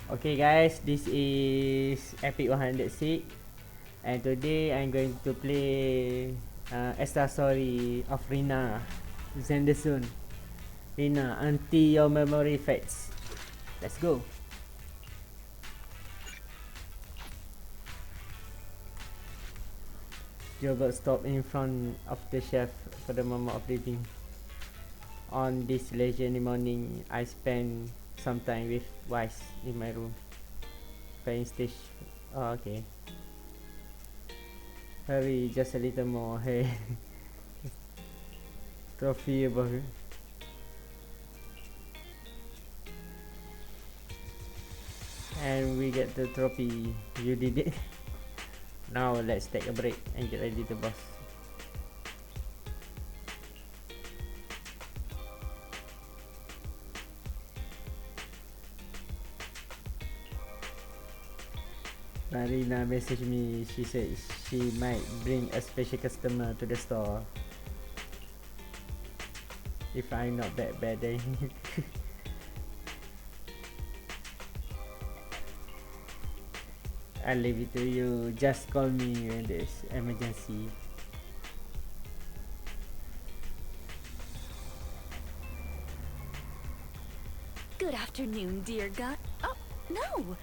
Okay guys, this is Epic 106 and today I'm going to play Extra Story of Rina. Zenless soon. Rina, until your memory fades. Let's go. Yogurt stop in front of the chef for the moment of reading. On this leisurely morning, I spent some time with Wise in my room. Playing stage. Oh, okay. Hurry, just a little more. Hey. Trophy above. And we get the trophy. You did it. Now let's take a break and get ready to boss. Rina messaged me. She said she might bring a special customer to the store if I'm not that bad. Then I'll leave it to you. Just call me when there's emergency. Good afternoon, dear God. Oh, no!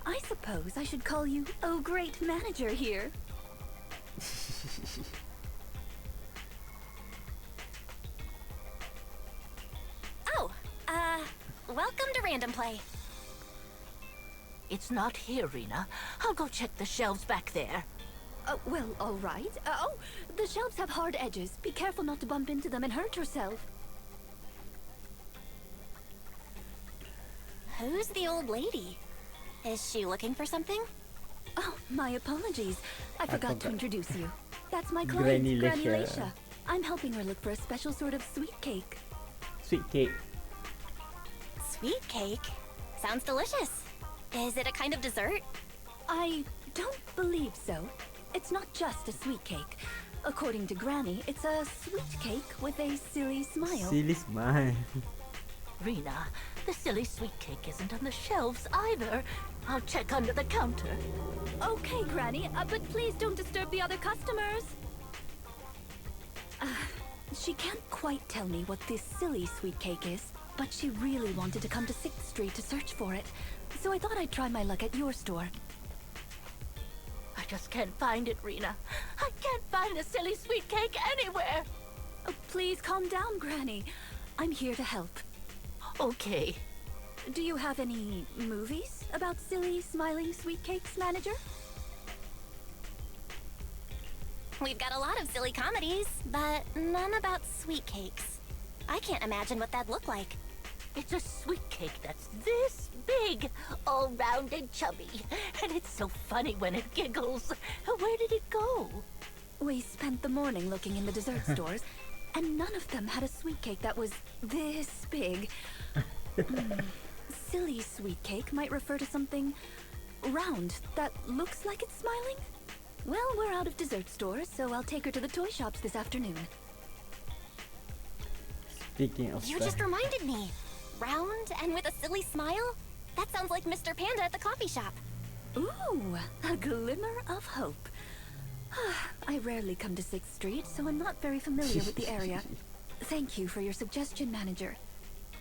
I suppose I should call you, oh great manager here. Oh, welcome to Random Play. It's not here, Rina. I'll go check the shelves back there. Oh, well, all right. Oh, the shelves have hard edges. Be careful not to bump into them and hurt yourself. Who's the old lady? Is she looking for something? Oh, my apologies. I forgot to introduce you. That's my Granny client, Granny Leisha. Leisha. I'm helping her look for a special sort of sweet cake. Sweet cake. Sweet cake? Sounds delicious. Is it a kind of dessert? I don't believe so. It's not just a sweet cake. According to Granny, it's a sweet cake with a silly smile. Silly smile. Rina, the silly sweet cake isn't on the shelves either. I'll check under the counter. Okay, Granny, but please don't disturb the other customers. She can't quite tell me what this silly sweet cake is, but she really wanted to come to 6th Street to search for it. So I thought I'd try my luck at your store. I just can't find it, Rina. I can't find a silly sweet cake anywhere. Oh, please calm down, Granny. I'm here to help. Okay. Do you have any movies about silly, smiling sweet cakes, manager? We've got a lot of silly comedies, but none about sweet cakes. I can't imagine what that'd look like. It's a sweet cake that's this big, all round and chubby. And it's so funny when it giggles. Where did it go? We spent the morning looking in the dessert stores, and none of them had a sweet cake that was this big. Silly sweet cake might refer to something round that looks like it's smiling. Well, we're out of dessert stores, so I'll take her to the toy shops this afternoon. Speaking of You stuff. just reminded me. Round and with a silly smile? That sounds like Mr. Panda at the coffee shop. Ooh, a glimmer of hope. I rarely come to 6th Street, so I'm not very familiar with the area. Thank you for your suggestion, manager.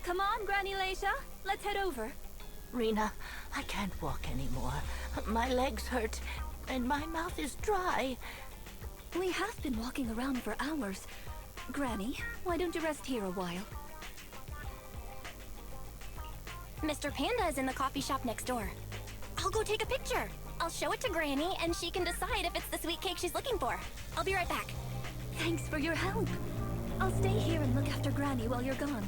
Come on, Granny Leisha. Let's head over. Rina, I can't walk anymore. My legs hurt, and my mouth is dry. We have been walking around for hours. Granny, why don't you rest here a while? Mr. Panda is in the coffee shop next door. I'll go take a picture. I'll show it to Granny, and she can decide if it's the sweet cake she's looking for. I'll be right back. Thanks for your help. I'll stay here and look after Granny while you're gone.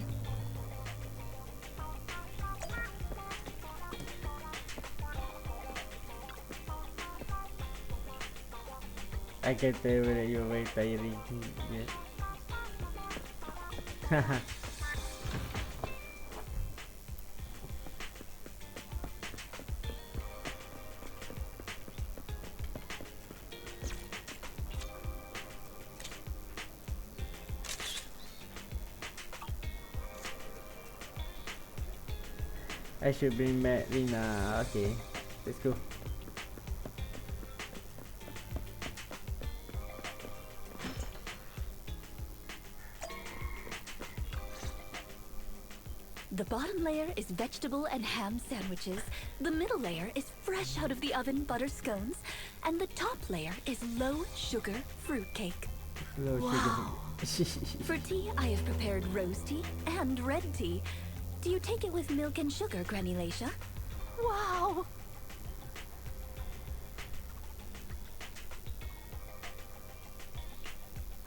I can tell that you're very tiring. Yeah. I should bring back Rina. Okay, let's go. The bottom layer is vegetable and ham sandwiches, the middle layer is fresh out of the oven butter scones, and the top layer is low sugar fruitcake. Low Wow. sugar. For tea, I have prepared rose tea and red tea. Do you take it with milk and sugar, Granny Laisha? Wow!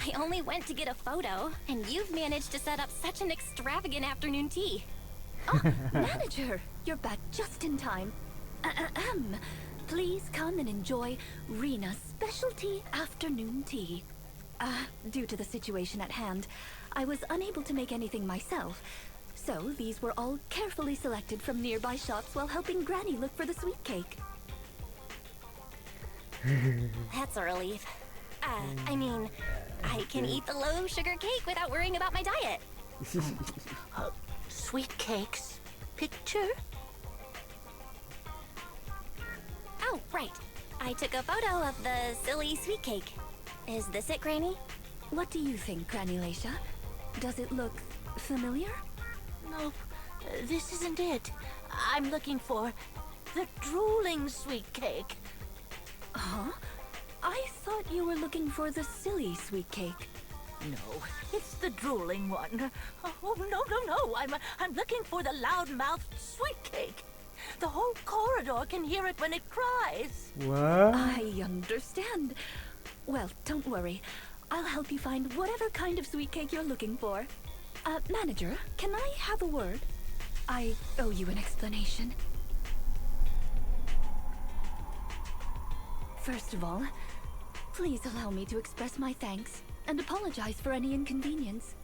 I only went to get a photo, and you've managed to set up such an extravagant afternoon tea. Manager, you're back just in time. Ahem. Please come and enjoy Rina's specialty afternoon tea. Due to the situation at hand, I was unable to make anything myself, so these were all carefully selected from nearby shops while helping Granny look for the sweet cake. That's a relief. I mean, I can eat the low sugar cake without worrying about my diet. Sweet cakes. Picture? Oh, right. I took a photo of the silly sweet cake. Is this it, Granny? What do you think, Granny Laisha? Does it look familiar? Nope. This isn't it. I'm looking for the drooling sweet cake. Huh? I thought you were looking for the silly sweet cake. No, it's the drooling one. Oh, no. I'm looking for the loud-mouthed sweet cake. The whole corridor can hear it when it cries. What? I understand. Well, don't worry. I'll help you find whatever kind of sweet cake you're looking for. Manager, can I have a word? I owe you an explanation. First of all, please allow me to express my thanks and apologize for any inconvenience.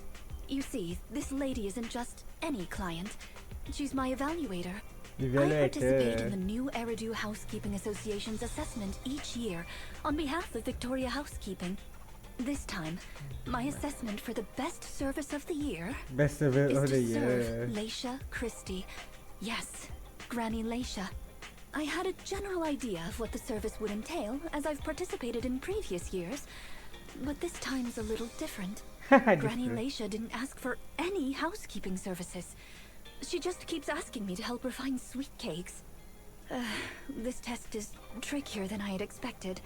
You see, this lady isn't just any client. She's my evaluator. I participate in the new Eridu Housekeeping Association's assessment each year on behalf of Victoria Housekeeping. This time, my assessment for the best service of the year Best server is of the to year. serve Laisha Christie. Yes, Granny Laisha. I had a general idea of what the service would entail, as I've participated in previous years, but this time's a little different. Granny Laisha didn't ask for any housekeeping services. She just keeps asking me to help her find sweet cakes. This test is trickier than I had expected.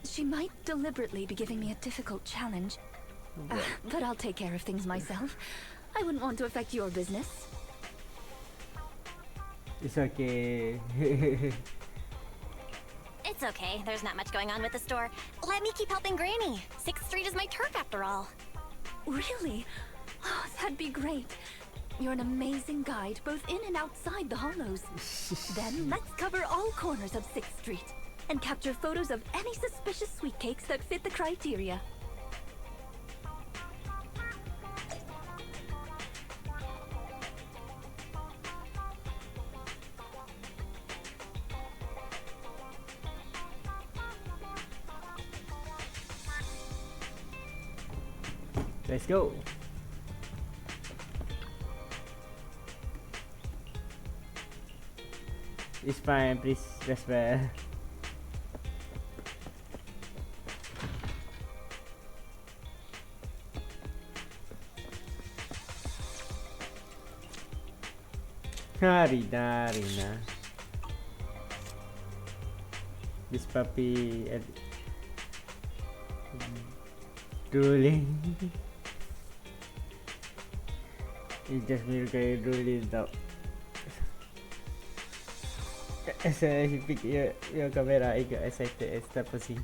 She might deliberately be giving me a difficult challenge. But I'll take care of things myself. I wouldn't want to affect your business. It's okay. It's okay. There's not much going on with the store. Let me keep helping Granny. 6th Street is my turf after all. Really? Oh, that'd be great. You're an amazing guide, both in and outside the hollows. Then let's cover all corners of 6th Street and capture photos of any suspicious sweet cakes that fit the criteria. Let's go. It's fine, please respect. Rina. This puppy drooling. It's just miracle drooling tau. As he pick your camera, I got excited and start posing.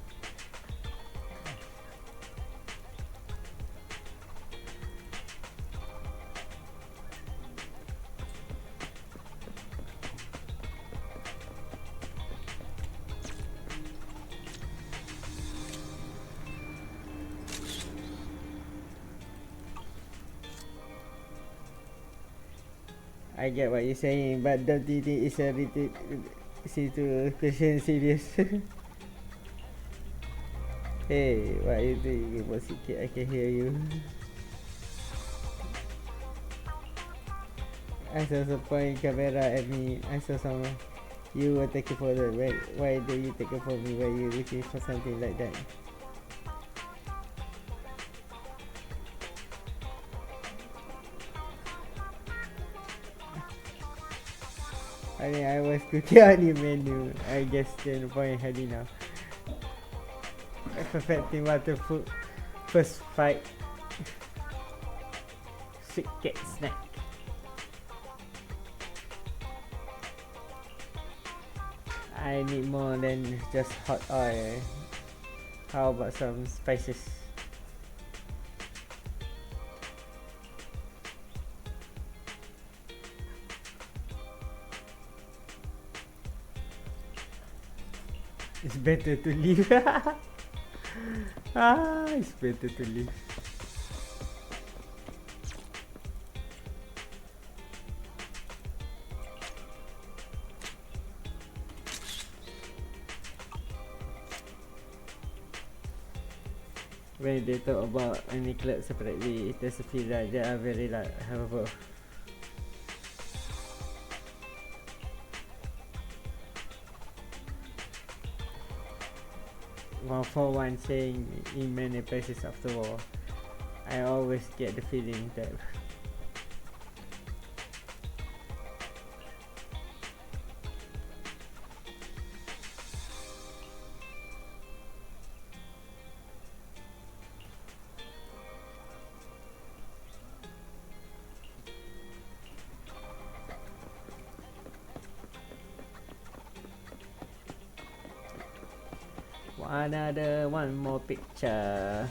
I get what you're saying, but don't you think it's a situation serious? Hey, what you think about CK? I can hear you. I saw some point camera at me. I saw some. You were taking photo. Why do you take a photo me? Why you looking for something like that? I mean, I was cooking on the menu. I guess the point heading now. Perfecting water food. First fight. Sweet cake snack. I need more than just hot oil. How about some spices? It's better to leave. It's better to leave. When they talk about any club separately, it does feel like they are very like helpful. Well, for one saying in many places of the world, I always get the feeling that one more picture.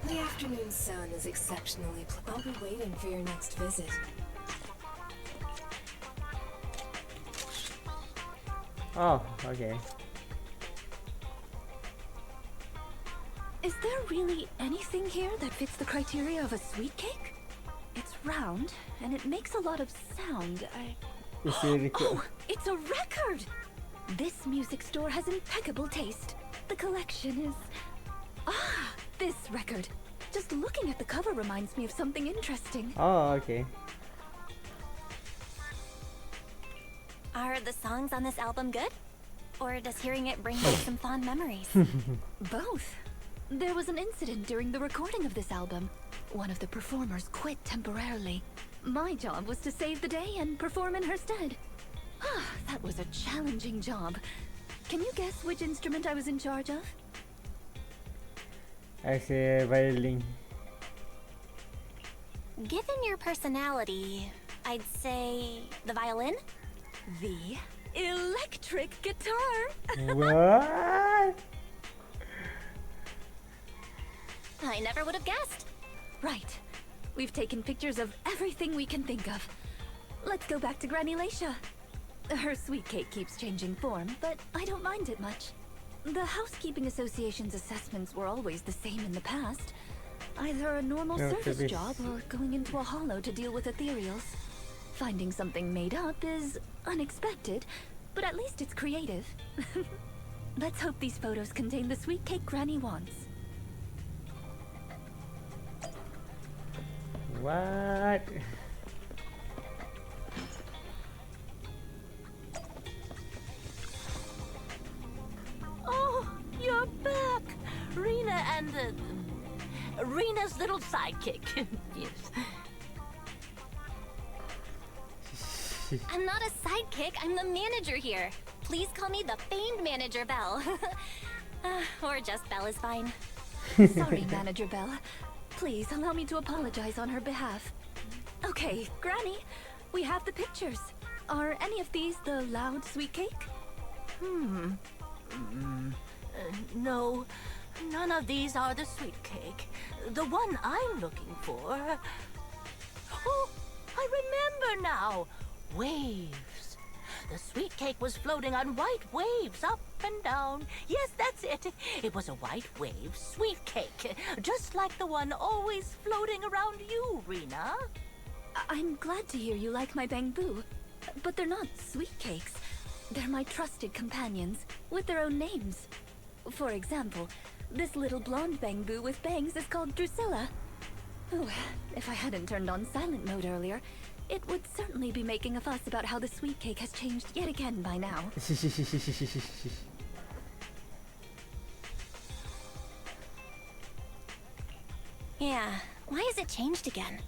The afternoon sun is exceptionally I'll be waiting for your next visit. Oh, okay. Is there really anything here that fits the criteria of a sweet cake? It's round, and it makes a lot of sound. It's a record. Oh, it's a record! This music store has impeccable taste. The collection is... Ah, this record. Just looking at the cover reminds me of something interesting. Oh, okay. Are the songs on this album good? Or does hearing it bring back some fond memories? Both. There was an incident during the recording of this album. One of the performers quit temporarily. My job was to save the day and perform in her stead. That was a challenging job. Can you guess which instrument I was in charge of? I say violin. Given your personality, I'd say the violin? The electric guitar. What? I never would have guessed. Right. We've taken pictures of everything we can think of. Let's go back to Granny Laisha. Her sweet cake keeps changing form, but I don't mind it much. The Housekeeping Association's assessments were always the same in the past. Either a normal service job or going into a hollow to deal with ethereals. Finding something made up is unexpected, but at least it's creative. Let's hope these photos contain the sweet cake Granny wants. What? Oh, you're back! Rina and Rina's little sidekick. Yes. I'm not a sidekick, I'm the manager here. Please call me the famed manager Belle. Or just Belle is fine. Sorry, Manager Belle. Please allow me to apologize on her behalf. Okay, Granny, we have the pictures. Are any of these the loud sweet cake? No, none of these are the sweet cake. The one I'm looking for... Oh, I remember now! Waves. The sweet cake was floating on white waves up and down. Yes, that's it. It was a white wave sweet cake, just like the one always floating around you, Rina. I'm glad to hear you like my bamboo, but they're not sweet cakes. They're my trusted companions, with their own names. For example, this little blonde bamboo with bangs is called Drusilla. Oh, If I hadn't turned on silent mode earlier, it would certainly be making a fuss about how the sweet cake has changed yet again by now. Yeah, why has it changed again?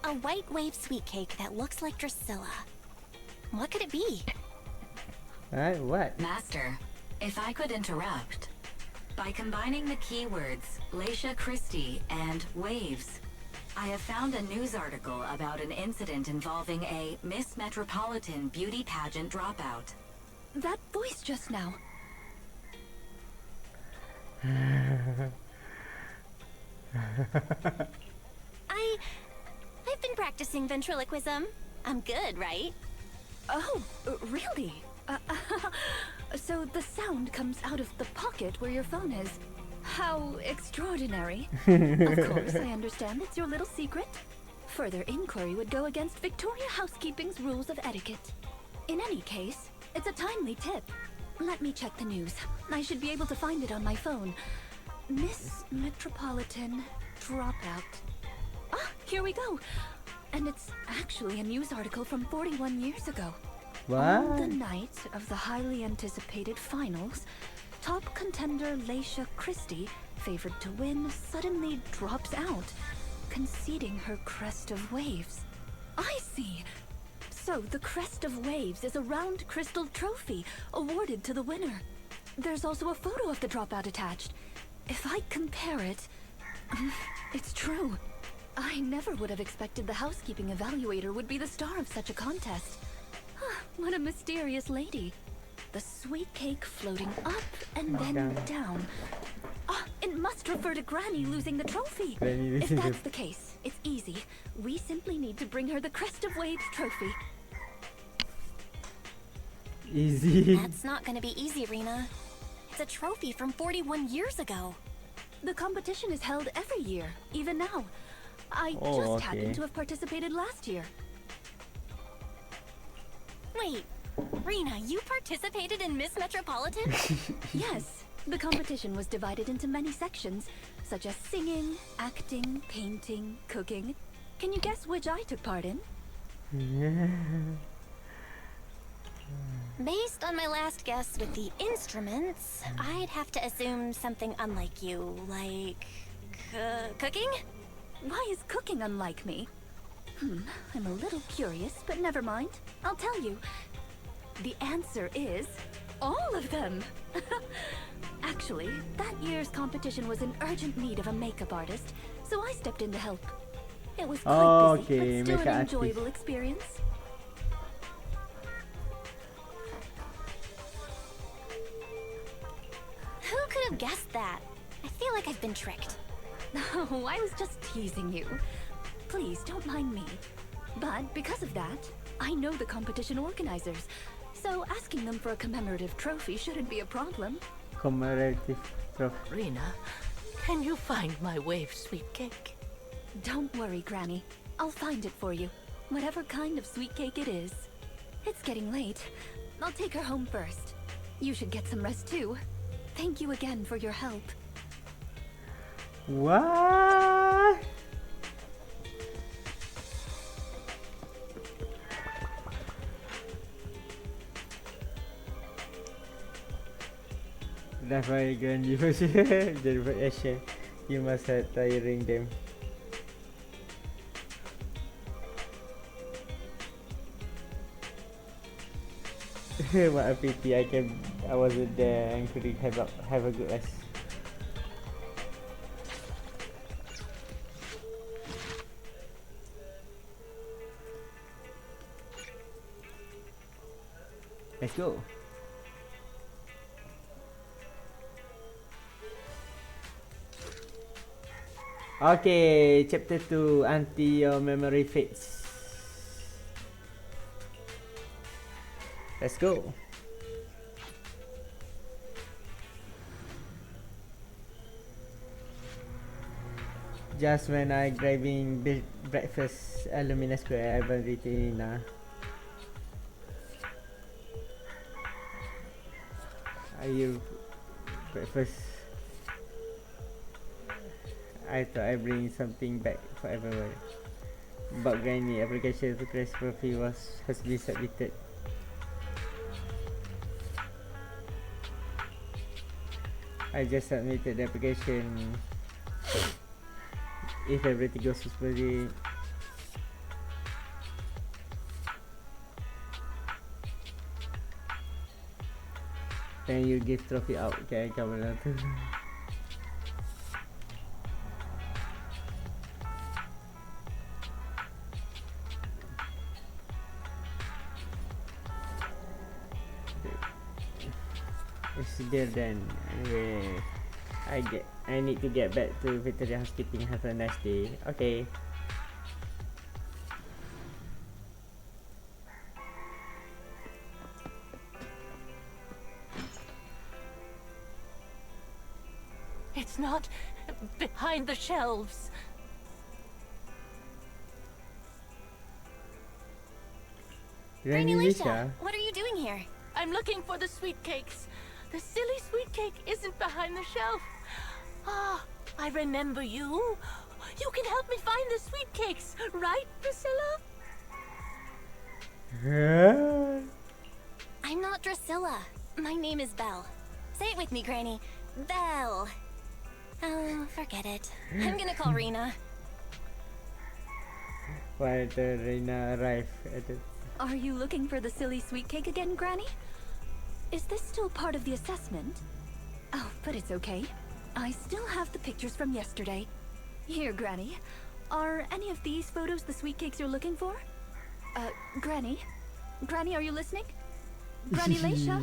A white wave sweet cake that looks like Drusilla. What could it be? What? Master, if I could interrupt. By combining the keywords Leisha Christie and waves, I have found a news article about an incident involving a Miss Metropolitan beauty pageant dropout. That voice just now. I've been practicing ventriloquism. I'm good, right? Oh, really? So the sound comes out of the pocket where your phone is. How extraordinary. Of course, I understand it's your little secret. Further inquiry would go against Victoria Housekeeping's rules of etiquette. In any case, it's a timely tip. Let me check the news. I should be able to find it on my phone. Miss Metropolitan dropout. Ah, here we go. And it's actually a news article from 41 years ago. What? On the night of the highly anticipated finals, top contender Leisha Christie, favored to win, suddenly drops out, conceding her crest of waves. I see. So the crest of waves is a round crystal trophy awarded to the winner. There's also a photo of the dropout attached. If I compare it, it's true. I never would have expected the housekeeping evaluator would be the star of such a contest. What a mysterious lady. The sweet cake floating up and then down. It must refer to Granny losing the trophy. If that's the case, it's easy. We simply need to bring her the Crest of Waves trophy. Easy. That's not gonna be easy, Rina. It's a trophy from 41 years ago. The competition is held every year, even now. I just happened to have participated last year. Wait, Rina, you participated in Miss Metropolitan? Yes, the competition was divided into many sections, such as singing, acting, painting, cooking. Can you guess which I took part in? Based on my last guess with the instruments, I'd have to assume something unlike you, like cooking? Why is cooking unlike me? I'm a little curious, but never mind. I'll tell you. The answer is all of them. Actually, that year's competition was in urgent need of a makeup artist, so I stepped in to help. It was quite busy, but still an enjoyable experience. Who could have guessed that? I feel like I've been tricked. No, I was just teasing you. Please, don't mind me. But because of that, I know the competition organizers, so asking them for a commemorative trophy shouldn't be a problem. Commemorative trophy. Rina, can you find my wave sweet cake? Don't worry, Granny. I'll find it for you. Whatever kind of sweet cake it is. It's getting late. I'll take her home first. You should get some rest too. Thank you again for your help. What? That's why you're going to use the action. You must have tiring them. What a pity I wasn't there and couldn't have a good rest. Let's go. Okay, chapter 2, until your memory fades. Let's go. Just when I grabbing breakfast at Lumina Square, I haven't written Rina. Are you breakfast? I thought I bring something back for everyone. But Granny application request for fee has been submitted. I just submitted the application. If everything goes smoothly, then you give trophy out. Okay, come on. It's there then. Anyway, I need to get back to Victoria Housekeeping. Have a nice day. Okay. It's not behind the shelves. Granny Granny Leisha, Leisha? what are you doing here? I'm looking for the sweet cakes. The silly sweet cake isn't behind the shelf. Ah, I remember you. You can help me find the sweet cakes, right, Priscilla? I'm not Drusilla. My name is Belle. Say it with me, Granny. Belle. Oh, forget it. I'm gonna call Rina. While the Rina arrived at the... Are you looking for the silly sweet cake again, Granny? Is this still part of the assessment? Oh, but it's okay. I still have the pictures from yesterday. Here, Granny. Are any of these photos the sweet cakes you're looking for? Granny? Granny, are you listening? Granny Leisha?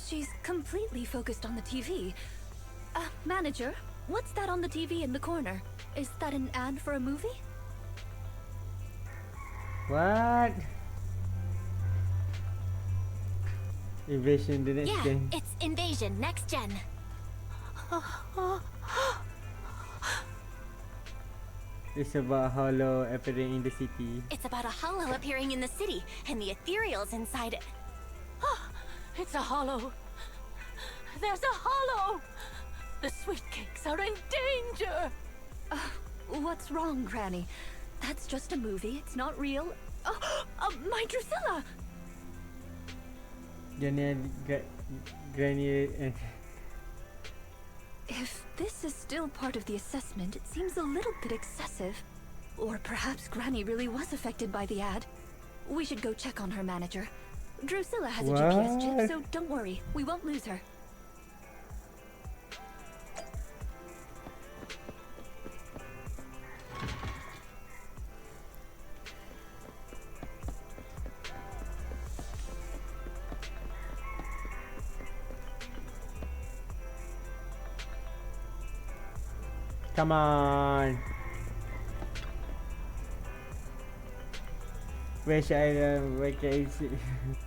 She's completely focused on the TV. Manager, what's that on the TV in the corner? Is that an ad for a movie? What? Invasion the next Yeah, gen. it's Invasion Next Gen. It's about Hollow appearing in the city. It's about a hollow appearing in the city, and the Ethereal's inside it. It's a hollow. There's a hollow. The sweet cakes are in danger. What's wrong, Granny? That's just a movie. It's not real. My Drusilla! Granny and... If this is still part of the assessment, it seems a little bit excessive. Or perhaps Granny really was affected by the ad. We should go check on her, manager. Drusilla has a GPS chip, What? so don't worry. We won't lose her. Come on. Where should I where can I see?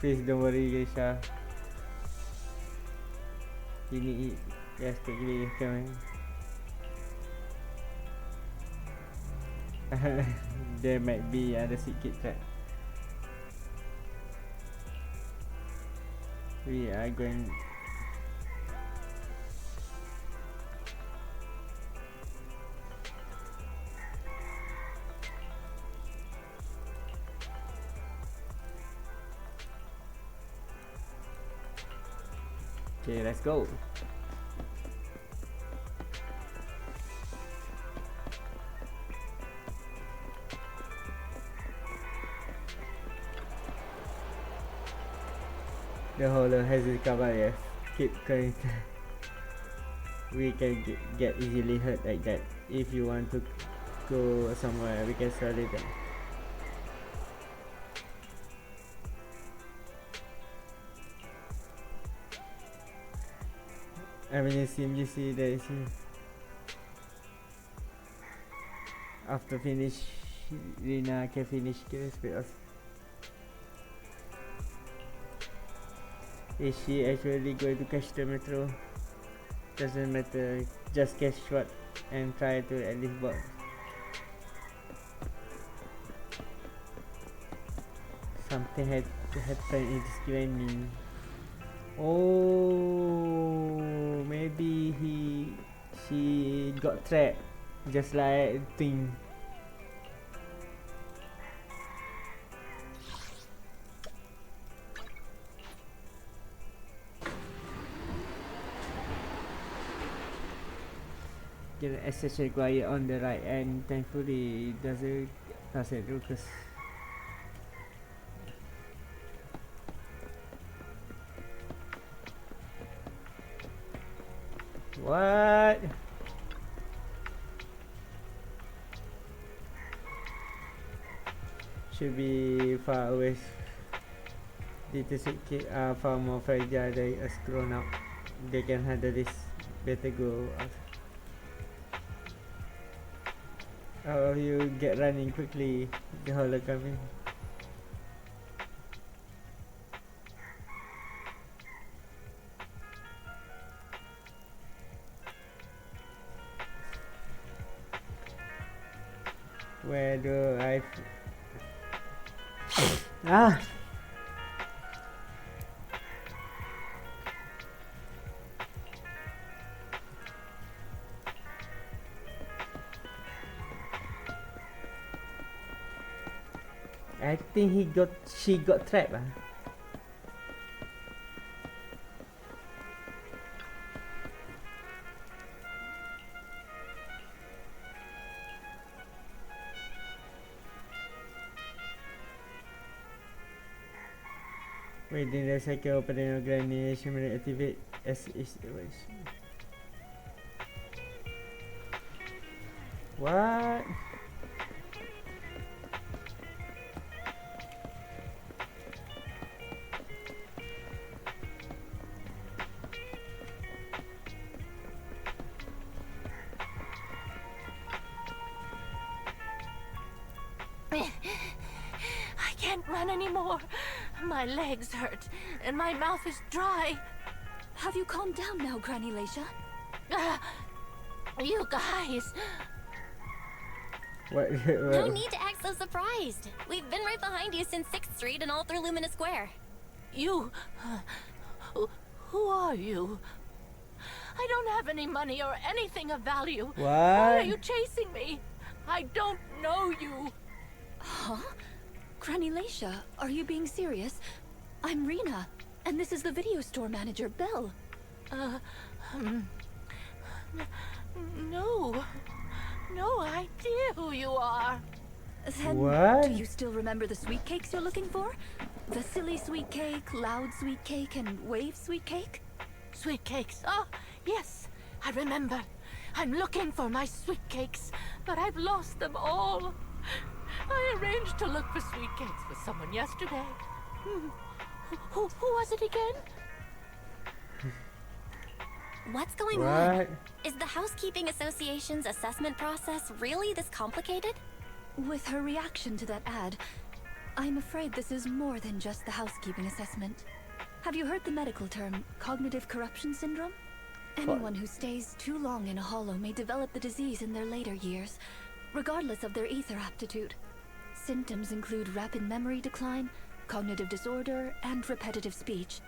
Please don't worry, Geisha. You need it. Yes, quickly, come on. There might be the secret track. We are going. Okay, let's go. The hollow hasn't come out yet. Keep going. We can get easily hurt like that. If you want to go somewhere, we can start it then. I mean, you see there is after finish, Rina can finish the. Is she actually going to catch the metro? Doesn't matter, just catch short and try to at least board. Something had to happen in this Granny. Oh, maybe she got trapped, just like Twin. Get an access required on the right, and thankfully it doesn't pass it through because what? Should be far away. Little kids are far more fragile than us grown up. They can handle this. Better go. Oh, you get running quickly. The holo coming. Where do I? Ah! I think she got trapped. Within the second opening of Granny, she may activate as is. What? I can't run anymore. My legs hurt, and my mouth is dry. Have you calmed down now, Granny Leisha? You guys. What? No need to act so surprised. We've been right behind you since 6th Street and all through Lumina Square. You... who are you? I don't have any money or anything of value. What? Why are you chasing me? I don't know you. Huh? Granny Leisha, are you being serious? I'm Rina, and this is the video store manager, Belle. No. No idea who you are. Then, What? do you still remember the sweet cakes you're looking for? The silly sweet cake, loud sweet cake, and wave sweet cake? Sweet cakes. Oh, yes, I remember. I'm looking for my sweet cakes, but I've lost them all. I arranged to look for sweet cakes with someone yesterday. Who was it again? What's going on? Is the Housekeeping Association's assessment process really this complicated? With her reaction to that ad, I'm afraid this is more than just the housekeeping assessment. Have you heard the medical term, cognitive corruption syndrome? Anyone who stays too long in a hollow may develop the disease in their later years, regardless of their ether aptitude. Symptoms include rapid memory decline, cognitive disorder, and repetitive speech.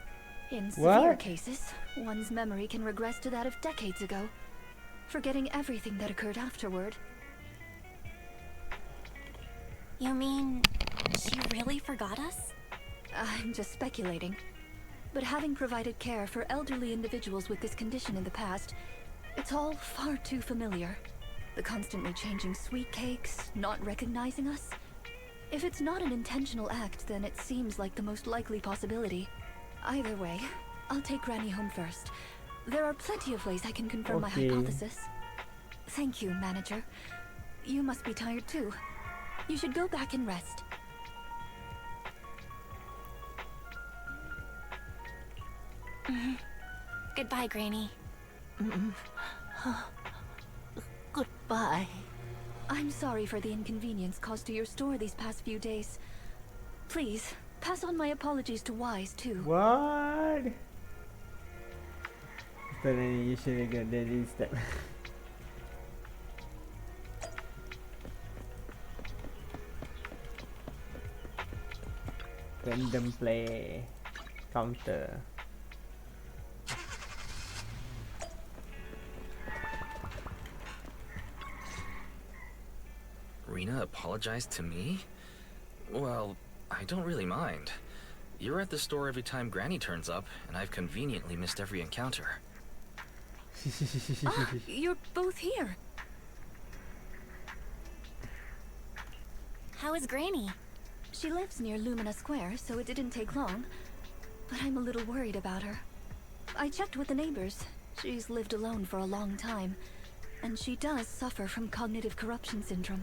In severe cases, one's memory can regress to that of decades ago, forgetting everything that occurred afterward. You mean she really forgot us? I'm just speculating. But having provided care for elderly individuals with this condition in the past, it's all far too familiar. The constantly changing sweet cakes, not recognizing us. If it's not an intentional act, then it seems like the most likely possibility. Either way, I'll take Granny home first. There are plenty of ways I can confirm my hypothesis. Thank you, manager. You must be tired too. You should go back and rest. Goodbye, Granny. Goodbye. I'm sorry for the inconvenience caused to your store these past few days. Please, pass on my apologies to Wise, too. What? Then you should have got that instead. Random play counter. Rina apologized to me? Well, I don't really mind. You're at the store every time Granny turns up, and I've conveniently missed every encounter. Ah, you're both here. How is Granny? She lives near Lumina Square, so it didn't take long. But I'm a little worried about her. I checked with the neighbors. She's lived alone for a long time, and she does suffer from cognitive corruption syndrome.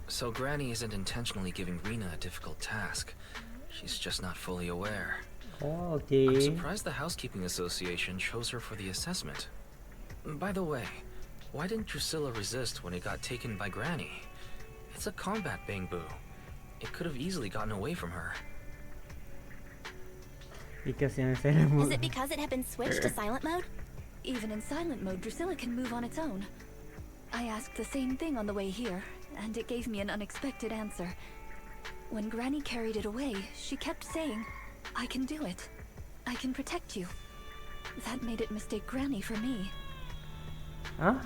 So Granny isn't intentionally giving Rina a difficult task. She's just not fully aware. Oh, I'm okay. surprised the Housekeeping Association chose her for the assessment. By the way, why didn't Drusilla resist when it got taken by Granny? It's a combat bamboo. It could have easily gotten away from her. Because yang saya Is it because it had been switched to silent mode? Even in silent mode, Drusilla can move on its own. I asked the same thing on the way here, and it gave me an unexpected answer. When Granny carried it away, she kept saying, "I can do it. I can protect you." That made it mistake Granny for me. Huh?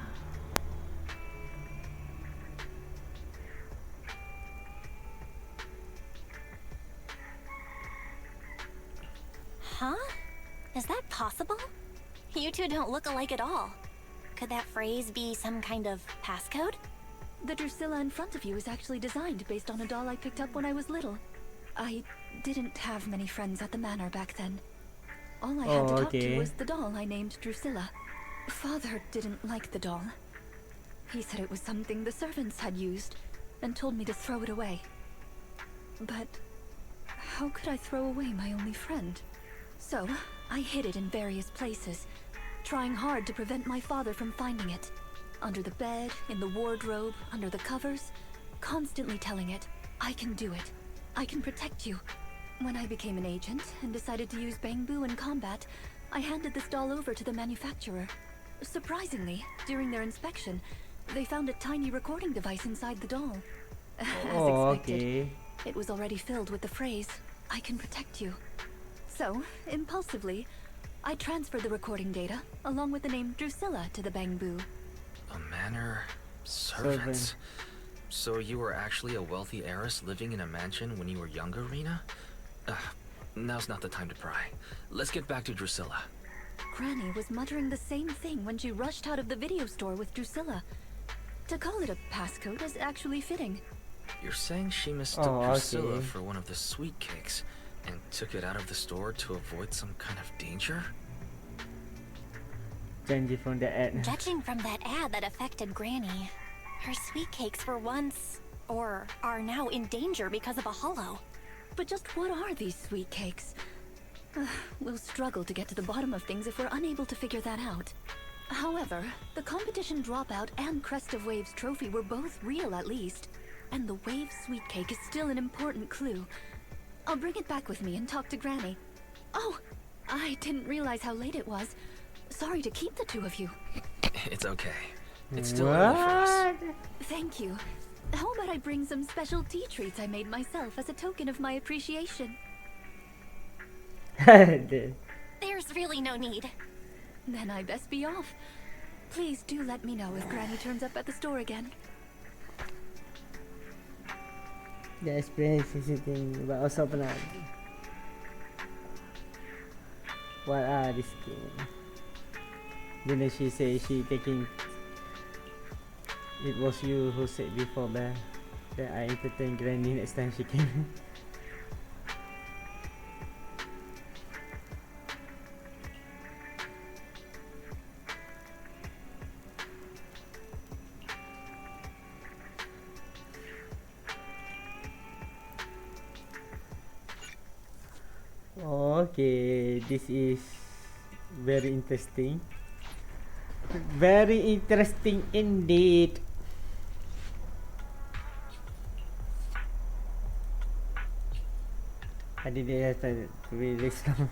Huh? Is that possible? You two don't look alike at all. Could that phrase be some kind of passcode? The Drusilla in front of you is actually designed based on a doll I picked up when I was little. I didn't have many friends at the manor back then. All I had to talk to was the doll I named Drusilla. Father didn't like the doll. He said it was something the servants had used, and told me to throw it away. But how could I throw away my only friend? So, I hid it in various places, trying hard to prevent my father from finding it. Under the bed, in the wardrobe, under the covers, constantly telling it, "I can do it. I can protect you." When I became an agent and decided to use bamboo in combat, I handed this doll over to the manufacturer. Surprisingly, during their inspection, they found a tiny recording device inside the doll. As expected, it was already filled with the phrase, "I can protect you." So, impulsively, I transferred the recording data, along with the name Drusilla, to the bamboo. A manor... servants. So you were actually a wealthy heiress living in a mansion when you were younger, Rina? Now's not the time to pry. Let's get back to Drusilla. Granny was muttering the same thing when she rushed out of the video store with Drusilla. To call it a passcode is actually fitting. You're saying she mistook Drusilla for one of the sweet cakes and took it out of the store to avoid some kind of danger? Janji from the ad. Judging from that ad that affected Granny, her sweet cakes were once, or are now in danger because of a hollow. But just what are these sweet cakes? We'll struggle to get to the bottom of things if we're unable to figure that out. However, the competition dropout and Crest of Waves trophy were both real at least, and the Wave sweet cake is still an important clue. I'll bring it back with me and talk to Granny. Oh, I didn't realize how late it was. Sorry to keep the two of you. It's okay. It's still early for us. Thank you. How about I bring some special tea treats I made myself as a token of my appreciation? There's really no need. Then I best be off. Please do let me know if Granny turns up at the store again. The experience visiting, but also penat. What are these games? Didn't she say she taking? It was you who said before that I entertain Granny next time she came. Okay, this is very interesting. Very interesting indeed. I didn't have to read this one.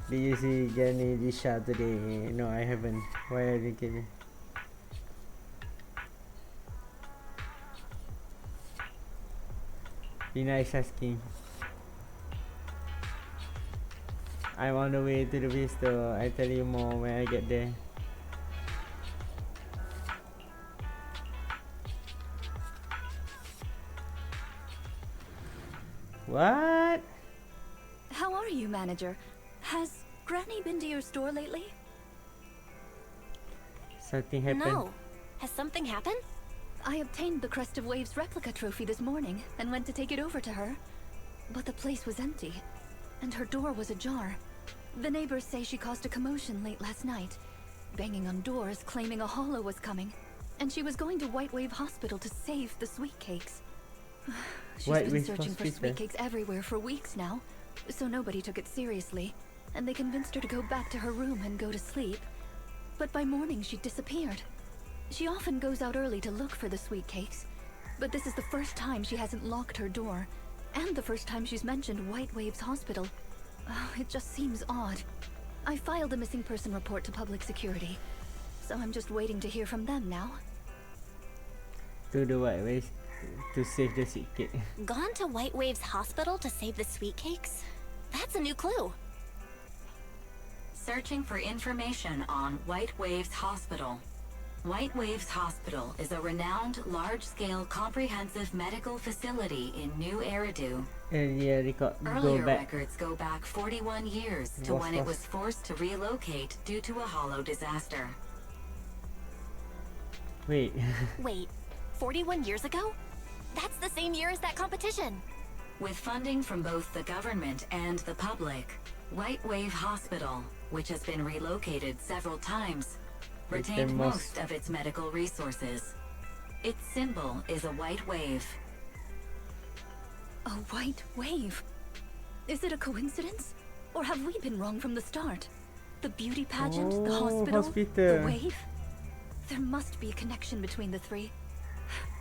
Did you see Jenny Disha today? No, I haven't. Why are you kidding? Rina is asking. I'm on the way to the bistro. I'll tell you more when I get there. What? How are you, manager? Has Granny been to your store lately? Something happened? No. Has something happened? I obtained the Crest of Waves replica trophy this morning and went to take it over to her. But the place was empty, and her door was ajar. The neighbors say she caused a commotion late last night, banging on doors claiming a holo was coming, and she was going to White Wave Hospital to save the sweet cakes. She's White been Wave searching for Hospital? sweet cakes everywhere for weeks now, so nobody took it seriously, and they convinced her to go back to her room and go to sleep. But by morning she'd disappeared. She often goes out early to look for the sweet cakes, but this is the first time she hasn't locked her door, and the first time she's mentioned White Waves Hospital. It just seems odd. I filed a missing person report to public security, so I'm just waiting to hear from them now. To the White Waves to save the sweet cake. Gone to White Waves Hospital to save the sweet cakes? That's a new clue. Searching for information on White Waves Hospital. White Waves Hospital is a renowned, large-scale, comprehensive medical facility in New Eridu. Earlier record go Earlier back. records go back 41 years to when it was forced to relocate due to a holo disaster. Wait. Wait, 41 years ago? That's the same year as that competition. With funding from both the government and the public, White Wave Hospital, which has been relocated several times, retained most of its medical resources. Its symbol is a white wave. A white wave? Is it a coincidence? Or have we been wrong from the start? The beauty pageant, the hospital, the wave? There must be a connection between the three.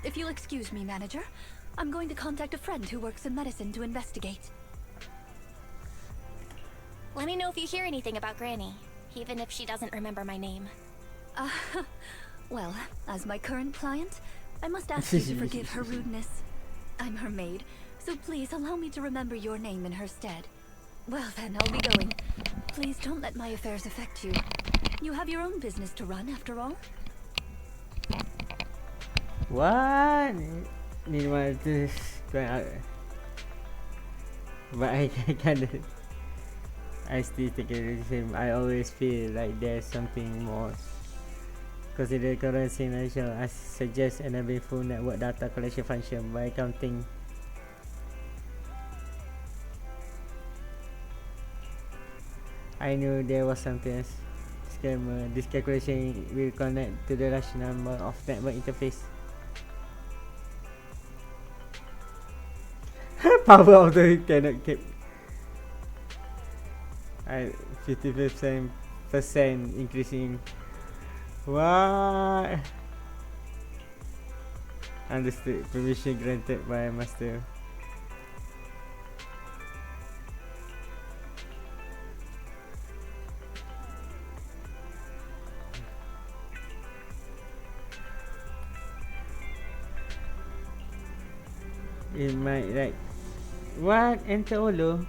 If you'll excuse me, manager, I'm going to contact a friend who works in medicine to investigate. Let me know if you hear anything about Granny, even if she doesn't remember my name. Well, as my current client, I must ask you to forgive her rudeness. I'm her maid, so please allow me to remember your name in her stead. Well then, I'll be going. Please don't let my affairs affect you. You have your own business to run, after all. What? Didn't want to go out. But I can't. I still take it the same. I always feel like there's something more. Consider current scenario, I suggest enabling full network data collection function by counting. I knew there was something else. Scammer. This calculation will connect to the large number of network interface. Power of the cannot keep. 55% increasing. What? Understood. Permission granted by master. It might like what? Enter Olo?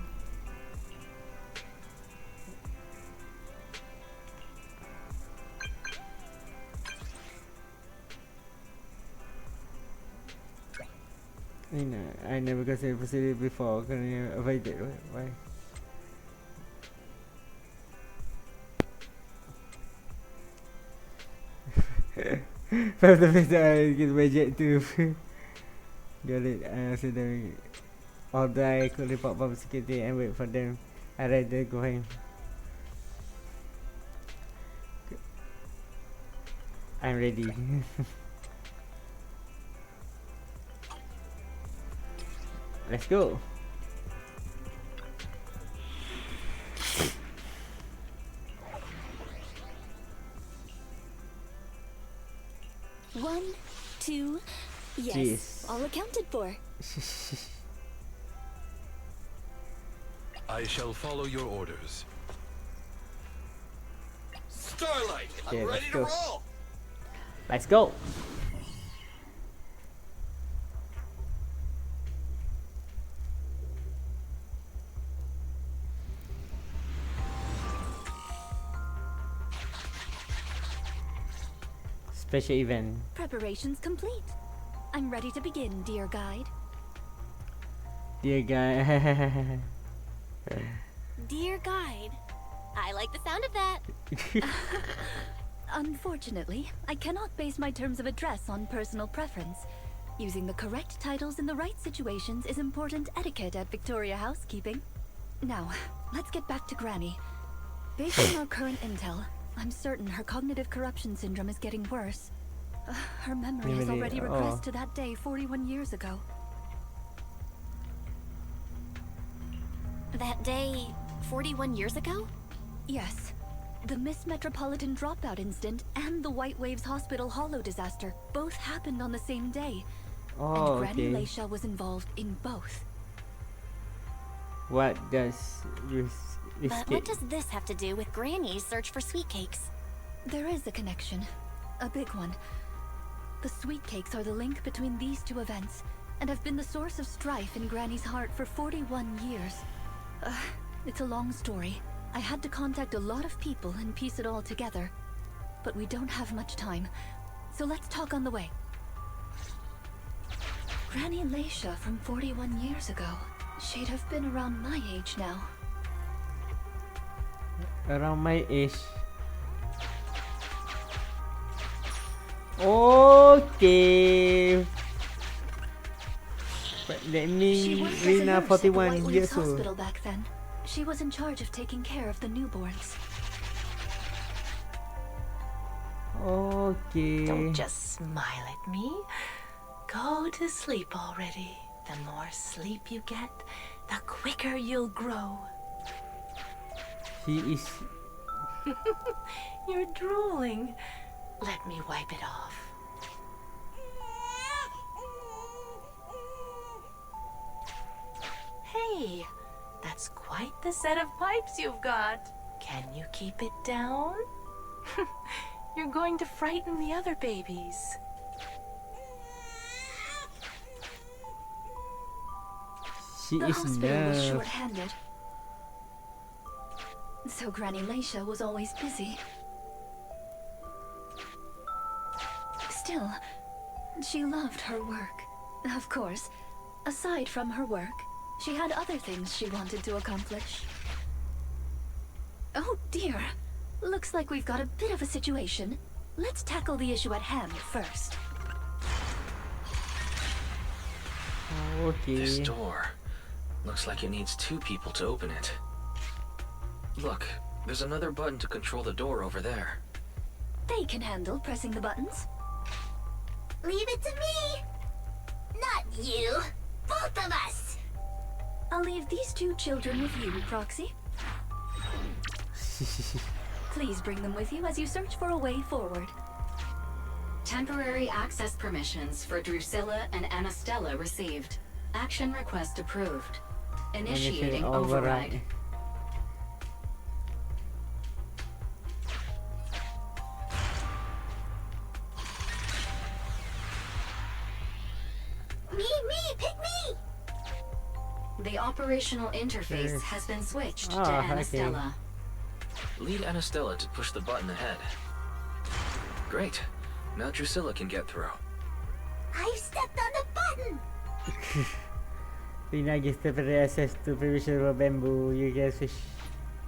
I never considered facility before. Can you avoid it? Why? From the place that I get budget to get it. So then, although I could report public security and wait for them, I rather go home. I'm ready. Let's go. One, two, yes, Jeez. all accounted for. I shall follow your orders. Starlight, Okay, I'm let's ready go. to roll. Let's go. Special event. Preparations complete. I'm ready to begin, dear guide. Dear guy. Dear guide. I like the sound of that. Unfortunately, I cannot base my terms of address on personal preference. Using the correct titles in the right situations is important etiquette at Victoria Housekeeping. Now, let's get back to Granny. Based on our current intel, I'm certain her cognitive corruption syndrome is getting worse. Her memory has already regressed to that day 41 years ago. That day, 41 years ago? Yes. The Miss Metropolitan dropout incident and the White Waves Hospital Hollow disaster both happened on the same day. Oh, and Granny okay. Leisha was involved in both. What does this But what does this have to do with Granny's search for sweet cakes? There is a connection. A big one. The sweet cakes are the link between these two events, and have been the source of strife in Granny's heart for 41 years. It's a long story. I had to contact a lot of people and piece it all together. But we don't have much time, so let's talk on the way. Granny Leisha from 41 years ago. She'd have been around my age now. Around my age. Okay. But that She means worked as a Rina nurse at the 41 White Waves years old. Hospital back then. She was in charge of taking care of the newborns. Okay. Don't just smile at me. Go to sleep already. The more sleep you get, the quicker you'll grow. She is. You're drooling. Let me wipe it off. Hey, that's quite the set of pipes you've got. Can you keep it down? You're going to frighten the other babies. She The is hospital was nerve. short-handed. So Granny Leisha was always busy. Still, she loved her work. Of course, aside from her work, she had other things she wanted to accomplish. Oh dear. Looks like we've got a bit of a situation. Let's tackle the issue at hand first. Okay. This door looks like it needs two people to open it. Look, there's another button to control the door over there. They can handle pressing the buttons. Leave it to me! Not you! Both of us! I'll leave these two children with you, Proxy. Please bring them with you as you search for a way forward. Temporary access permissions for Drusilla and Anastella received. Action request approved. Initiating override. Me, pick me! The operational interface has been switched to Ah, okay. Anastella. Lead Anastella to push the button ahead. Great. Now Drusilla can get through. I've stepped on the button! Rina gives temporary access to provisional bamboo. You can switch.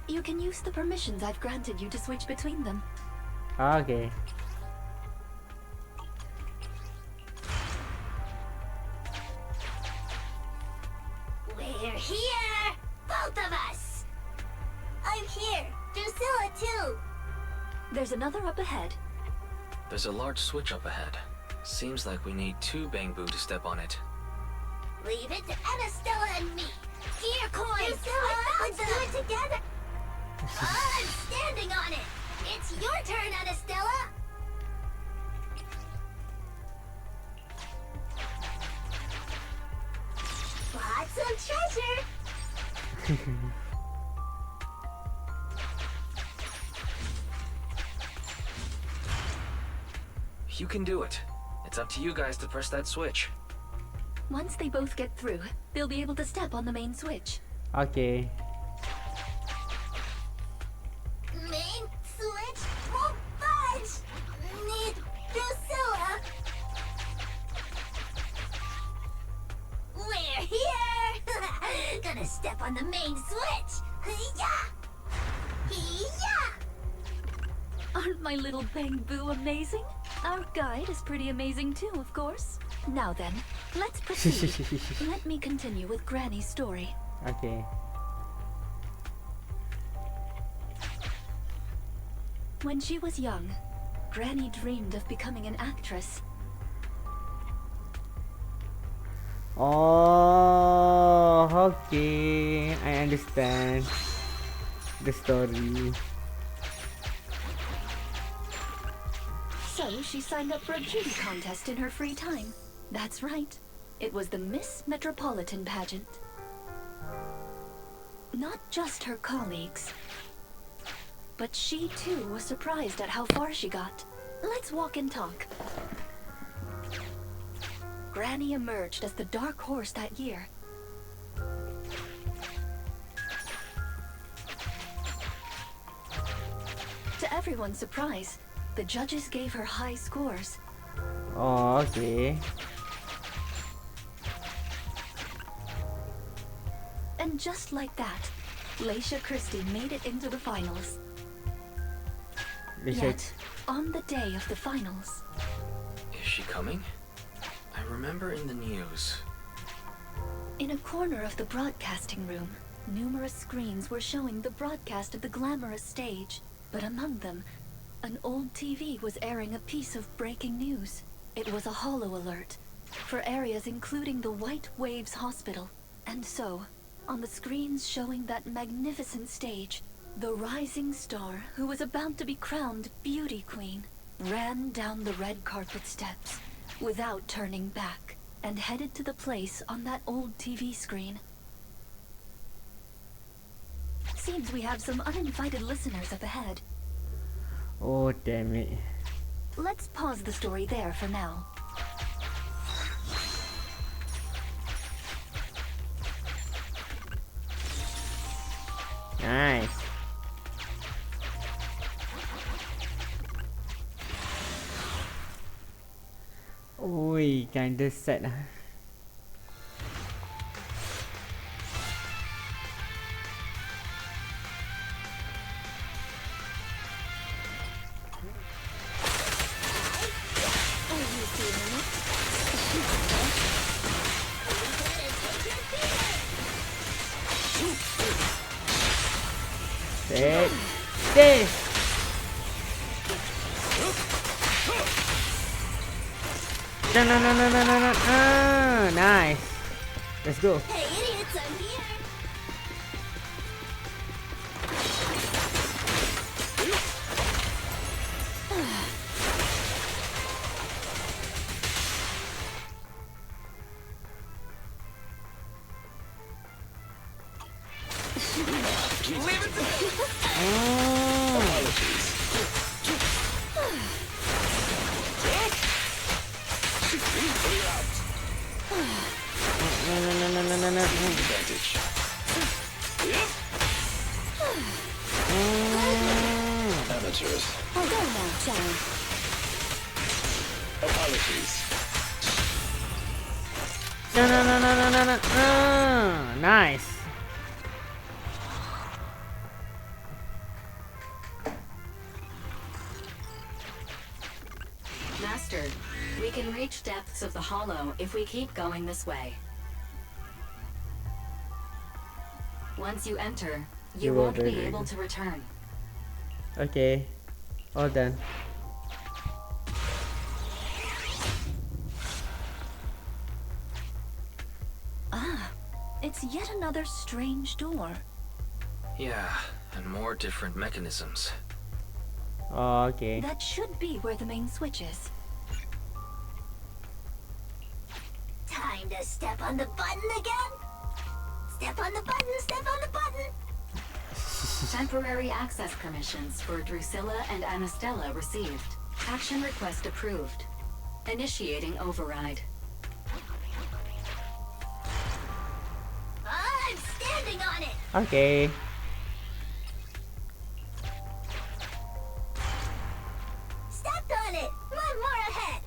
You can use the permissions I've granted you to switch between them. Okay. We're here! Both of us! I'm here! Drusilla too! There's another up ahead. There's a large switch up ahead. Seems like we need two bamboo to step on it. Leave it to Anastella and me! Here, coins! Let's do it together! I'm standing on it! It's your turn, Anastella! Lots of treasure! You can do it. It's up to you guys to press that switch. Once they both get through, they'll be able to step on the main switch. Okay. Main switch won't budge! Need Drusilla! We're here! gonna step on the main switch. Hee-yah! Hee-yah! Aren't my little bamboo amazing? Our guide is pretty amazing too, of course. Now then, let's proceed. Let me continue with Granny's story. Okay. When she was young, Granny dreamed of becoming an actress. Oh, okay. I understand the story. So she signed up for a beauty contest in her free time. That's right. It was the Miss Metropolitan pageant. Not just her colleagues, but she too was surprised at how far she got. Let's walk and talk. Granny emerged as the dark horse that year. To everyone's surprise, the judges gave her high scores. Oh, okay. And just like that, Leisha Christie made it into the finals. Yet, on the day of the finals... Is she coming? I remember in the news. In a corner of the broadcasting room, numerous screens were showing the broadcast of the glamorous stage. But among them, an old TV was airing a piece of breaking news. It was a holo alert for areas including the White Waves Hospital. And so, on the screens showing that magnificent stage, the rising star who was about to be crowned Beauty Queen ran down the red carpet steps without turning back and headed to the place on that old TV screen. Seems we have some uninvited listeners up ahead. Oh, damn it. Let's pause the story there for now. Nice. Ui, kinda sad lah. Stay. No. Ah, nice. Let's go. Hey, idiots, I'm here. No. Advantage. Amateurs. Oh, go now, Sharon. Apologies. No. Ah, nice. Master, we can reach depths of the hollow if we keep going this way. Once you enter, you won't be able to return. Okay. All done. Ah, it's yet another strange door. Yeah, and more different mechanisms. Oh, okay. That should be where the main switch is. Time to step on the button again. Step on the button, step on the button. Temporary access permissions for Drusilla and Anastella received. Action request approved. Initiating override. I'm standing on it. Okay. Stepped on it. One more ahead.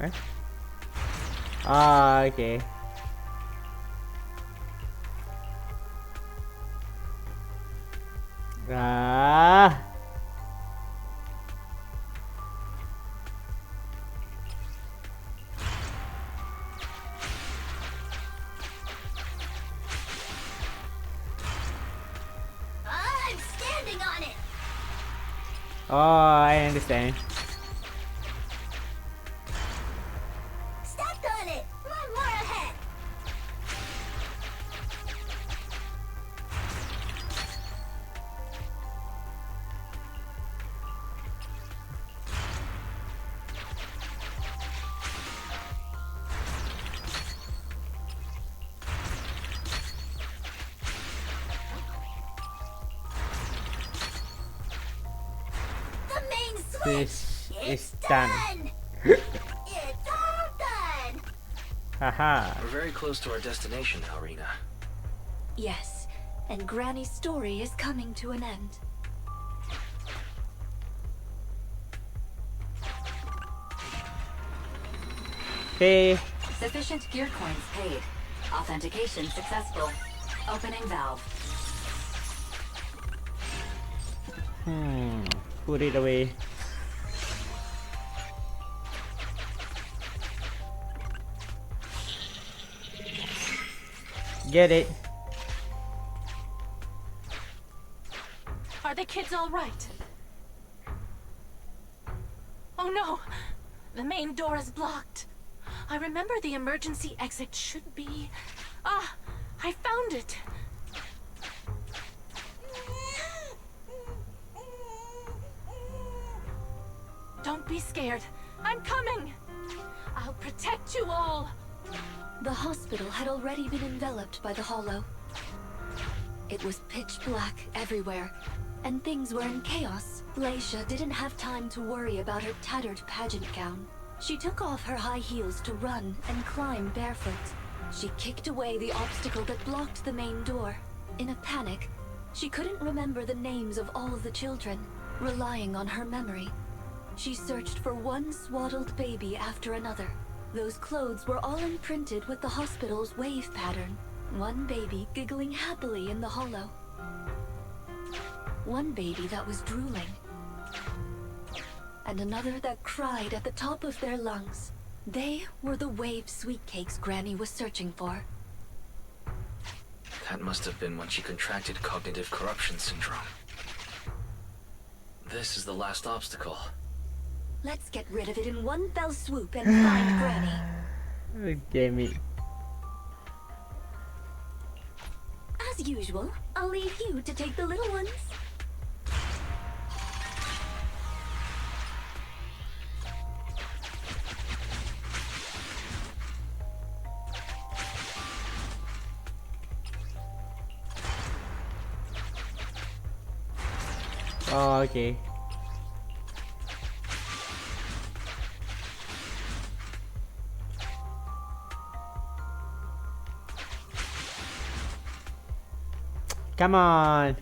Eh? Ah, okay. Ah. I'm standing on it. Oh, I understand. Stepped on it. One more ahead. The main switch. This It's is done. done. It's all done. Haha. We're very close to our destination now, Rina. Yes, and Granny's story is coming to an end. Okay. Sufficient gear coins paid. Authentication successful. Opening valve. Put it away. Get it. Are the kids all right? Oh no! The main door is blocked. I remember the emergency exit should be... Ah! I found it! Don't be scared. I'm coming! I'll protect you all! The hospital had already been enveloped by the hollow. It was pitch black everywhere, and things were in chaos. Leisha didn't have time to worry about her tattered pageant gown. She took off her high heels to run and climb barefoot. She kicked away the obstacle that blocked the main door. In a panic, she couldn't remember the names of all of the children, relying on her memory. She searched for one swaddled baby after another. Those clothes were all imprinted with the hospital's wave pattern. One baby giggling happily in the hollow. One baby that was drooling. And another that cried at the top of their lungs. They were the wave sweet cakes Granny was searching for. That must have been when she contracted cognitive corruption syndrome. This is the last obstacle. Let's get rid of it in one fell swoop and find Granny. Damn it. As usual, I'll leave you to take the little ones. Oh, okay. Come on.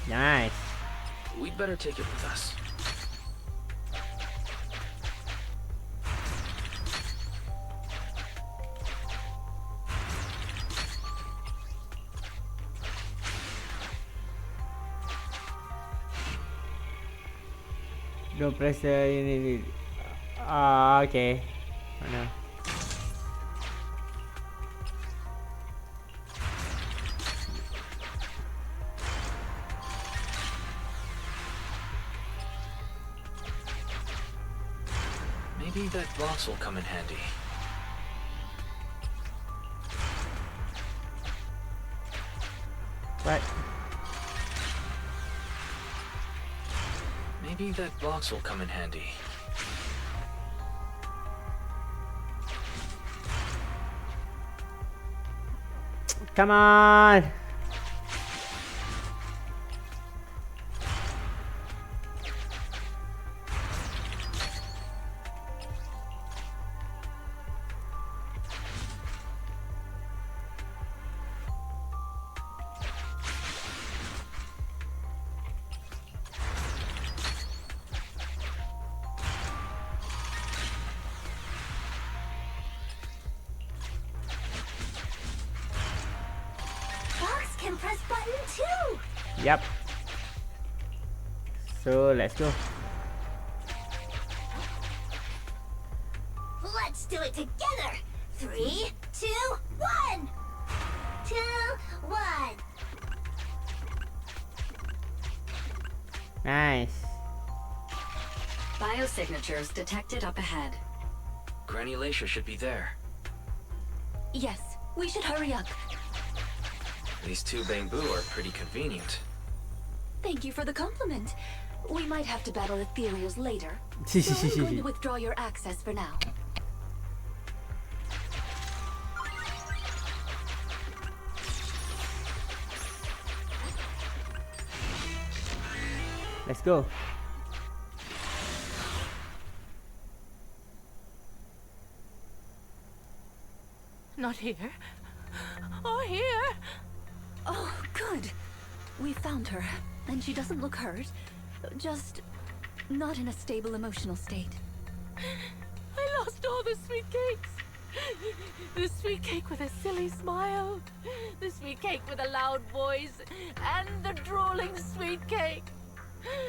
Nice. We'd better take it with us. Don't press the... Ah, okay. Oh no. Maybe that box will come in handy. What? Maybe that box will come in handy. Come on. Yep. So let's go. Let's do it together. 3, 2, 1. 2, 1. Nice. Biosignatures detected up ahead. Granny Lacia should be there. Yes, we should hurry up. These two bamboo are pretty convenient. Thank you for the compliment. We might have to battle Ethereals later. So I'm going to withdraw your access for now. Let's go. Not here. Or here. Oh, good. We found her, and she doesn't look hurt. Just not in a stable emotional state. I lost all the sweet cakes. The sweet cake with a silly smile. The sweet cake with a loud voice. And the drooling sweet cake.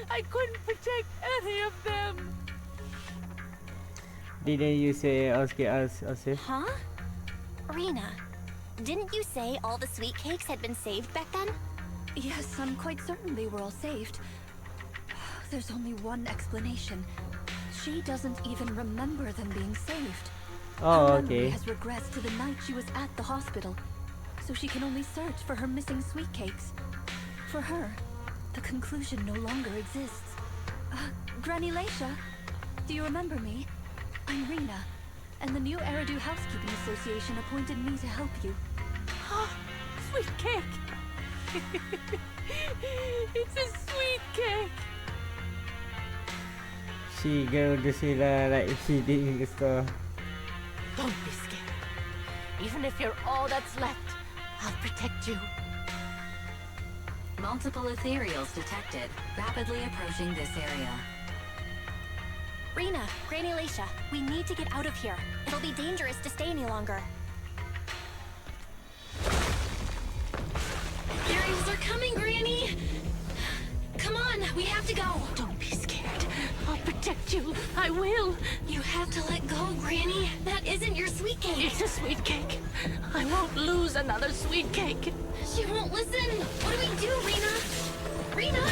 I couldn't protect any of them. Didn't you say also? Huh? Rina, didn't you say all the sweet cakes had been saved back then? Yes, I'm quite certain they were all saved. There's only one explanation. She doesn't even remember them being saved. Oh, Her memory okay. has regressed to the night she was at the hospital, so she can only search for her missing sweet cakes. For her, the conclusion no longer exists. Granny Lacia, do you remember me? I'm Rina, and the new Eridu Housekeeping Association appointed me to help you. Sweet cake. It's a sweet cake. She go to see like she did in the store. Don't be scared. Even if you're all that's left, I'll protect you. Multiple Ethereals detected, rapidly approaching this area. Rina, Granny Lacia, we need to get out of here. It'll be dangerous to stay any longer. Ethereals are coming, Granny! Come on, we have to go! Don't be scared. I'll protect you. I will. You have to let go, Granny. That isn't your sweet cake. It's a sweet cake. I won't lose another sweet cake. She won't listen. What do we do, Rina? Rina?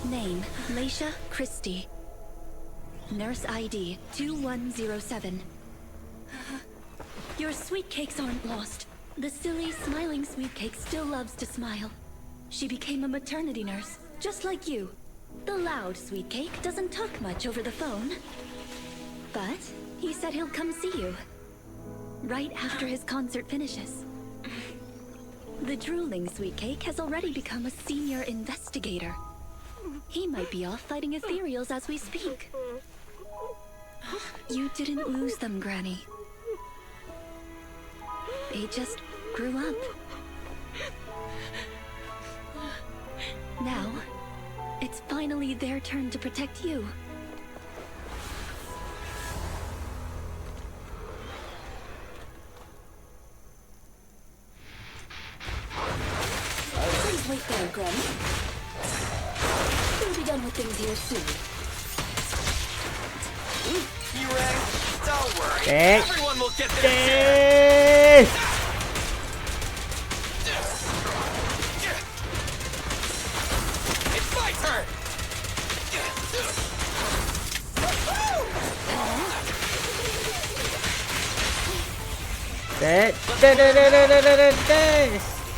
Name, Lacia Christie. Nurse ID 2107. Your sweet cakes aren't lost. The silly, smiling sweet cake still loves to smile. She became a maternity nurse, just like you. The loud sweet cake doesn't talk much over the phone. But he said he'll come see you. Right after his concert finishes. The drooling sweet cake has already become a senior investigator. He might be off fighting Ethereals as we speak. You didn't lose them, Granny. They just grew up. Now, it's finally their turn to protect you. Please wait there, Granny. We'll be done with things here soon. You ready? Don't worry. Hey. Everyone will get their Hey! It's my turn.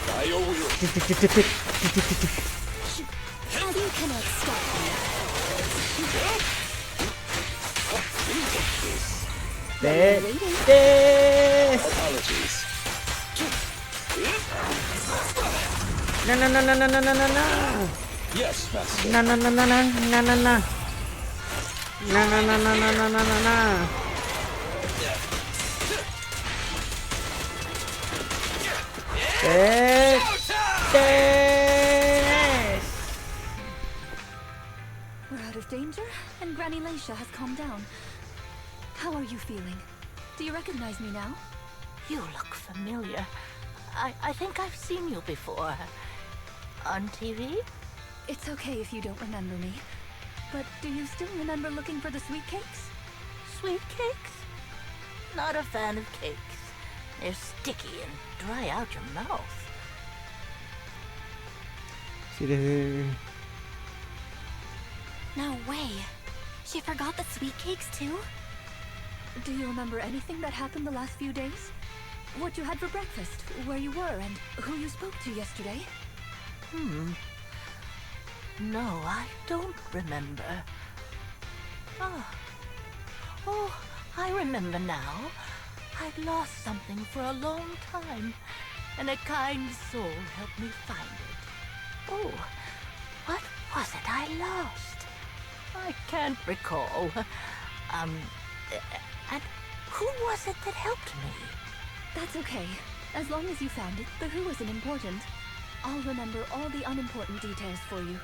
By your will. You cannot stop me. Apologies. No. Yes, Master. No. We're out of danger, and Granny Lacia has calmed down. How are you feeling? Do you recognize me now? You look familiar. I think I've seen you before. On TV? It's okay if you don't remember me. But do you still remember looking for the sweet cakes? Sweet cakes? Not a fan of cakes. They're sticky and dry out your mouth. No way. She forgot the sweet cakes too? Do you remember anything that happened the last few days? What you had for breakfast, where you were, and who you spoke to yesterday? No, I don't remember. Oh, I remember now. I'd lost something for a long time, and a kind soul helped me find it. Oh, what was it I lost? I can't recall. And who was it that helped me? That's okay. As long as you found it, the who isn't important. I'll remember all the unimportant details for you.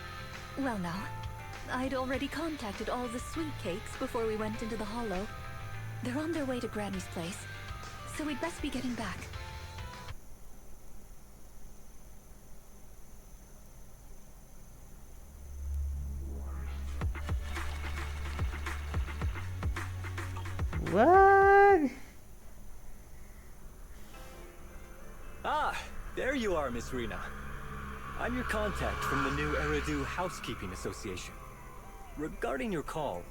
Well now, I'd already contacted all the sweet cakes before we went into the hollow. They're on their way to Granny's place, so we'd best be getting back. What? Ah, there you are, Miss Rina. I'm your contact from the new Eridu Housekeeping Association. Regarding your call,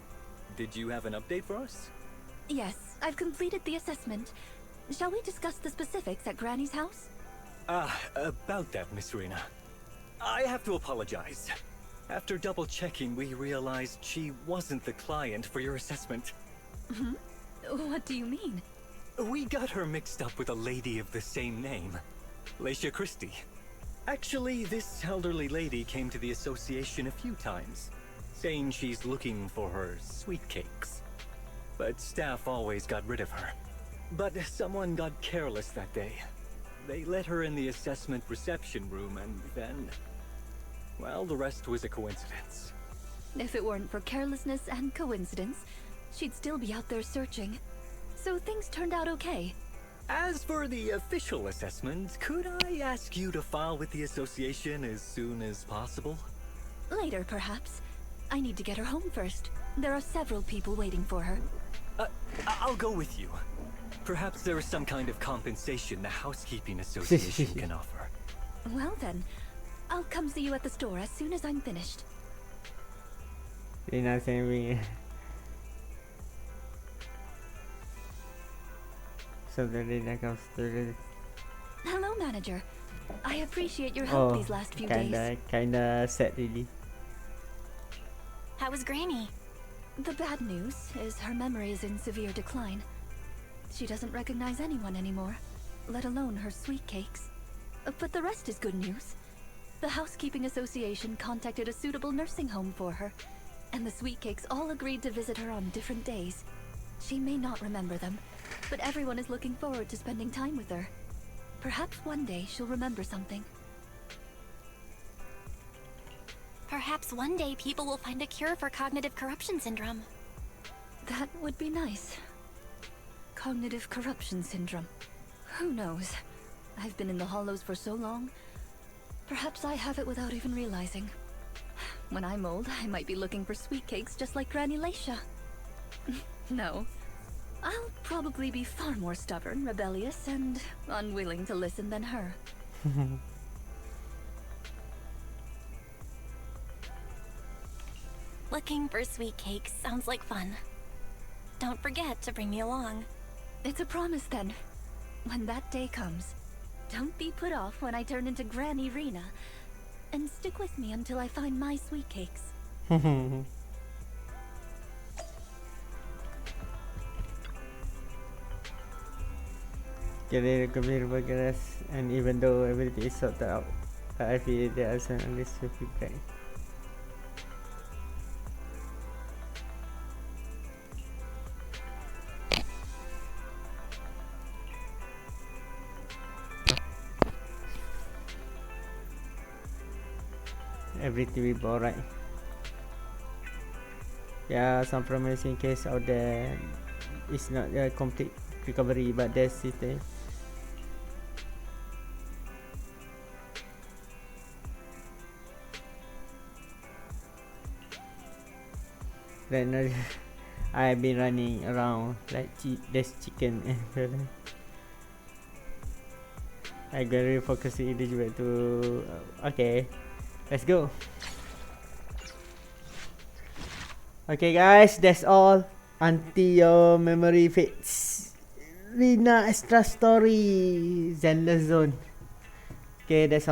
did you have an update for us? Yes, I've completed the assessment. Shall we discuss the specifics at Granny's house? About that, Miss Rina. I have to apologize. After double checking, we realized she wasn't the client for your assessment. What do you mean? We got her mixed up with a lady of the same name, Leisha Christie. Actually, this elderly lady came to the association a few times, saying she's looking for her sweet cakes. But staff always got rid of her. But someone got careless that day. They let her in the assessment reception room and then... well, the rest was a coincidence. If it weren't for carelessness and coincidence, she'd still be out there searching. So things turned out okay. As for the official assessment, could I ask you to file with the association as soon as possible? Later, perhaps. I need to get her home first. There are several people waiting for her. I'll go with you. Perhaps there is some kind of compensation the Housekeeping Association can offer. Well then, I'll come see you at the store as soon as I'm finished. Rina send me. So the Rina comes to the... Hello, manager. I appreciate your help these last few days. Kinda sad really. How was Granny? The bad news is her memory is in severe decline. She doesn't recognize anyone anymore, let alone her sweet cakes. But the rest is good news. The Housekeeping Association contacted a suitable nursing home for her, and the sweet cakes all agreed to visit her on different days. She may not remember them, but everyone is looking forward to spending time with her. Perhaps one day she'll remember something. Perhaps one day people will find a cure for cognitive corruption syndrome. That would be nice. Cognitive corruption syndrome. Who knows? I've been in the hollows for so long. Perhaps I have it without even realizing. When I'm old, I might be looking for sweet cakes just like Granny Leisha. No. I'll probably be far more stubborn, rebellious, and unwilling to listen than her. Looking for sweet cakes sounds like fun. Don't forget to bring me along. It's a promise then. When that day comes, don't be put off when I turn into Granny Rina, and stick with me until I find my sweet cakes. Career progress, and even though everything is sorted out, I feel there are some unrealistic feedback. Everything will be alright. Yeah, some promising case out there. It's not a complete recovery, but that's it. Right now, I've been running around like there's chicken everywhere. I gotta refocus the individual to. Okay, let's go. Okay, guys, that's all. Until your memory fades. Rina extra story, Zenless zone. Okay, that's all.